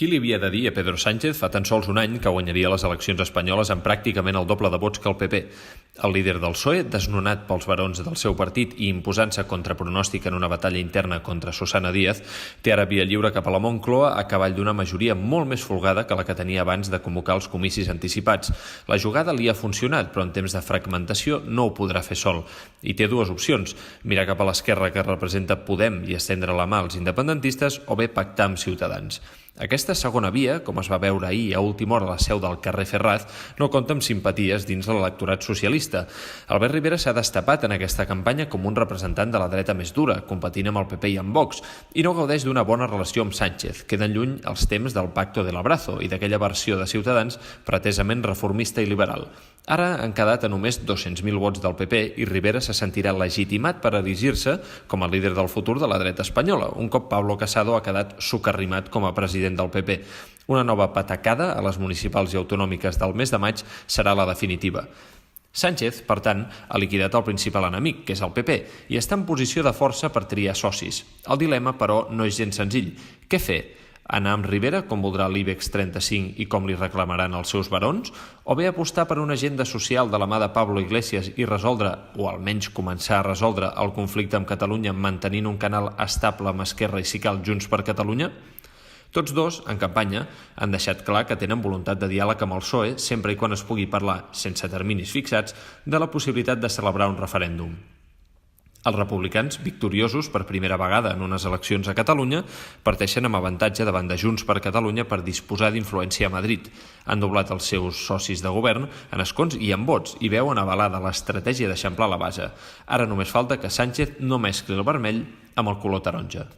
Qui li havia de dir a Pedro Sánchez fa tan sols un any que guanyaria les eleccions espanyoles amb pràcticament el doble de vots que el PP? El líder del PSOE, desnonat pels barons del seu partit i imposant-se contra pronòstic en una batalla interna contra Susana Díaz, té ara via lliure cap a la Moncloa a cavall d'una majoria molt més folgada que la que tenia abans de convocar els comicis anticipats. La jugada li ha funcionat, però en temps de fragmentació no ho podrà fer sol. I té dues opcions: mirar cap a l'esquerra que representa Podem i estendre la mà als independentistes, o bé pactar amb Ciutadans. Aquesta segona via, com es va veure ahir a última hora a la seu del carrer Ferraz, no compta amb simpaties dins de l'electorat socialista. Albert Rivera s'ha destapat en aquesta campanya com un representant de la dreta més dura, competint amb el PP i amb Vox, i no gaudeix d'una bona relació amb Sánchez. Queden lluny els temps del Pacto del Abrazo i d'aquella versió de Ciutadans pretesament reformista i liberal. Ara han quedat a només 200.000 vots del PP i Rivera se sentirà legitimat per erigir-se com a líder del futur de la dreta espanyola, un cop Pablo Casado ha quedat socarrimat com a president del PP. Una nova patacada a les municipals i autonòmiques del mes de maig serà la definitiva. Sánchez, per tant, ha liquidat el principal enemic, que és el PP, i està en posició de força per triar socis. El dilema, però, no és gens senzill. Què fer? Anar amb Rivera, com voldrà l'IBEX 35 i com li reclamaran els seus barons? O bé apostar per una agenda social de la mà de Pablo Iglesias i resoldre, o almenys començar a resoldre, el conflicte amb Catalunya mantenint un canal estable amb Esquerra i si cal Junts per Catalunya? Tots dos, en campanya, han deixat clar que tenen voluntat de diàleg amb el PSOE sempre i quan es pugui parlar, sense terminis fixats, de la possibilitat de celebrar un referèndum. Els republicans, victoriosos per primera vegada en unes eleccions a Catalunya, parteixen amb avantatge davant de Junts per Catalunya per disposar d'influència a Madrid. Han doblat els seus socis de govern en escons i en vots i veuen avalada l'estratègia d'eixamplar la base. Ara només falta que Sánchez no mescli el vermell amb el color taronja.